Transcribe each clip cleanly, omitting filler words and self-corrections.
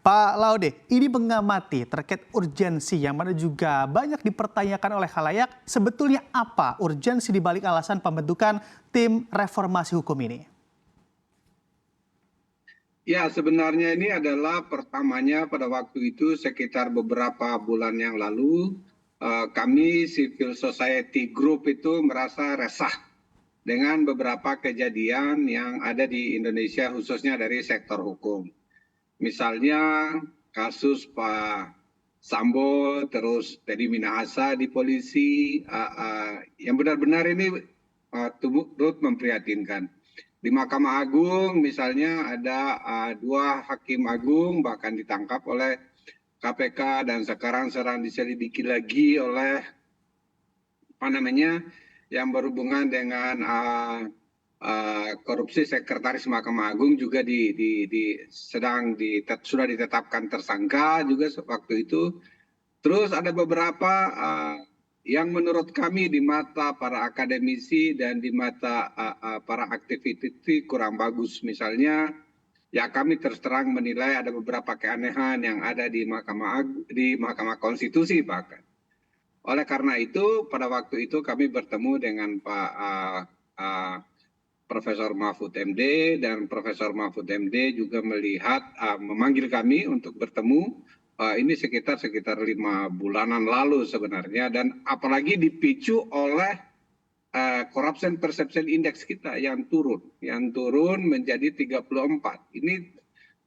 Pak Laude, ini mengamati terkait urgensi yang mana juga banyak dipertanyakan oleh khalayak, sebetulnya apa urgensi di balik alasan pembentukan tim reformasi hukum ini? Ya, sebenarnya ini adalah pertamanya pada waktu itu sekitar beberapa bulan yang lalu, kami Civil Society Group itu merasa resah dengan beberapa kejadian yang ada di Indonesia khususnya dari sektor hukum. Misalnya kasus Pak Sambo, terus Teddy Minahasa di polisi, yang benar-benar ini turut memprihatinkan. Di Mahkamah Agung misalnya ada dua hakim agung bahkan ditangkap oleh KPK dan sekarang sedang diselidiki lagi oleh yang berhubungan dengan korupsi sekretaris Mahkamah Agung juga sudah ditetapkan tersangka juga waktu itu. Terus ada beberapa yang menurut kami di mata para akademisi dan di mata para aktivis kurang bagus. Misalnya, ya kami terus terang menilai ada beberapa keanehan yang ada di Mahkamah Konstitusi bahkan. Oleh karena itu, pada waktu itu kami bertemu dengan Pak Profesor Mahfud MD dan Profesor Mahfud MD juga memanggil kami untuk bertemu. Ini sekitar 5 bulanan lalu sebenarnya, dan apalagi dipicu oleh Corruption Perception Index kita yang turun menjadi 34. Ini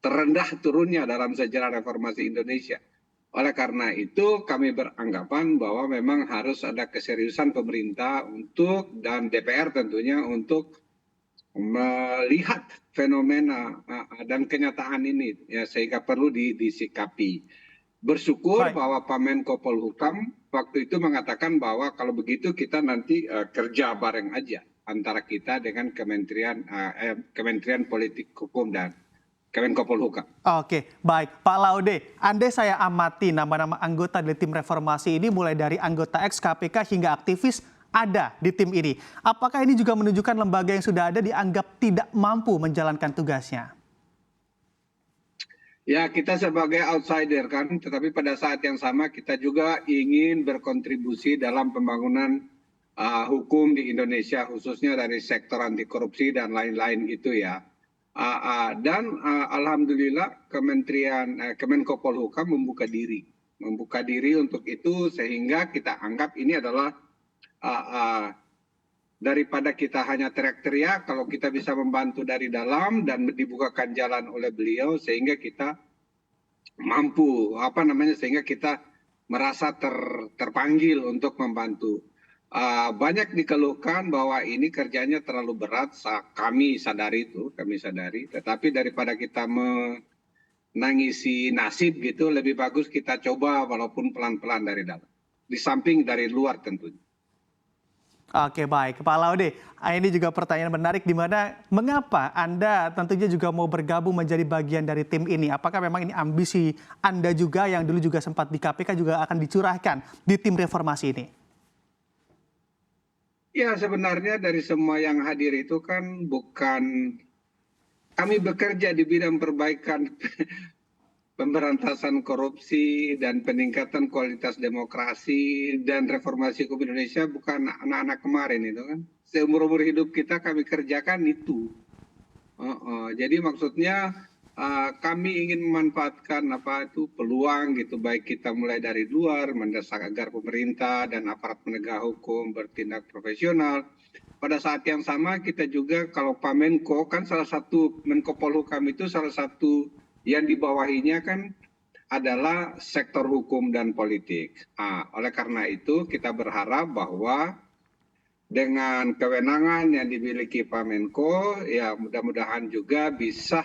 terendah turunnya dalam sejarah reformasi Indonesia. Oleh karena itu kami beranggapan bahwa memang harus ada keseriusan pemerintah dan DPR tentunya untuk melihat fenomena dan kenyataan ini, ya, sehingga perlu disikapi. Bersyukur bahwa Pak Menko Polhukam waktu itu mengatakan bahwa kalau begitu kita nanti kerja bareng aja antara kita dengan Kementerian Politik Hukum dan Kemenko Polhukam. Oke, baik. Pak Laude, andai saya amati nama-nama anggota di tim reformasi ini mulai dari anggota ex KPK hingga aktivis ada di tim ini. Apakah ini juga menunjukkan lembaga yang sudah ada dianggap tidak mampu menjalankan tugasnya? Ya, kita sebagai outsider kan, tetapi pada saat yang sama kita juga ingin berkontribusi dalam pembangunan hukum di Indonesia, khususnya dari sektor anti korupsi dan lain-lain gitu ya. Dan alhamdulillah Kemenko Polhukam membuka diri untuk itu, sehingga kita anggap ini adalah daripada kita hanya teriak-teriak, kalau kita bisa membantu dari dalam dan dibukakan jalan oleh beliau sehingga kita mampu sehingga kita merasa terpanggil untuk membantu. Banyak dikeluhkan bahwa ini kerjanya terlalu berat, kami sadari, tetapi daripada kita menangisi nasib gitu, lebih bagus kita coba walaupun pelan-pelan dari dalam, di samping dari luar tentunya. Oke, baik. Pak Laude, ini juga pertanyaan menarik di mana mengapa Anda tentunya juga mau bergabung menjadi bagian dari tim ini? Apakah memang ini ambisi Anda juga yang dulu juga sempat di KPK juga akan dicurahkan di tim reformasi ini? Ya, sebenarnya dari semua yang hadir itu kan bukan kami bekerja di bidang perbaikan pemberantasan korupsi dan peningkatan kualitas demokrasi dan reformasi hukum Indonesia bukan anak-anak kemarin itu kan. Seumur-umur hidup kita kami kerjakan itu. Jadi maksudnya kami ingin memanfaatkan peluang gitu, baik kita mulai dari luar mendesak agar pemerintah dan aparat penegak hukum bertindak profesional. Pada saat yang sama kita juga, kalau Pak Menko kan Menko Polhukam itu salah satu yang dibawahinya kan adalah sektor hukum dan politik. Oleh karena itu kita berharap bahwa dengan kewenangan yang dimiliki Pak Menko, ya mudah-mudahan juga bisa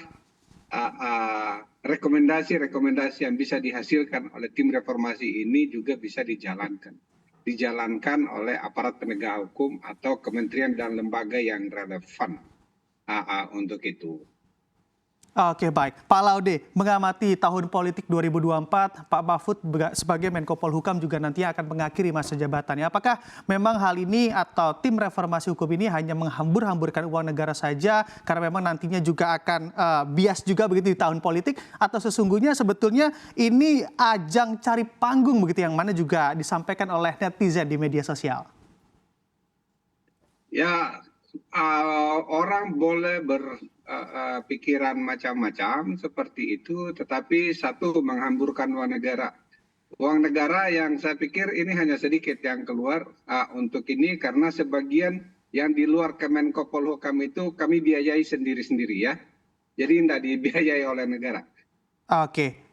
rekomendasi-rekomendasi yang bisa dihasilkan oleh tim reformasi ini juga bisa dijalankan oleh aparat penegak hukum atau kementerian dan lembaga yang relevan untuk itu. Oke, baik. Pak Laude, mengamati tahun politik 2024, Pak Mahfud sebagai Menko Polhukam juga nantinya akan mengakhiri masa jabatannya. Apakah memang hal ini atau tim reformasi hukum ini hanya menghambur-hamburkan uang negara saja karena memang nantinya juga akan bias juga begitu di tahun politik, atau sesungguhnya sebetulnya ini ajang cari panggung begitu yang mana juga disampaikan oleh netizen di media sosial? Ya, orang boleh berpikiran macam-macam seperti itu, tetapi satu menghamburkan uang negara. Uang negara yang saya pikir ini hanya sedikit yang keluar untuk ini karena sebagian yang di luar Kemenko Polhukam itu kami biayai sendiri-sendiri ya. Jadi tidak dibiayai oleh negara. Oke.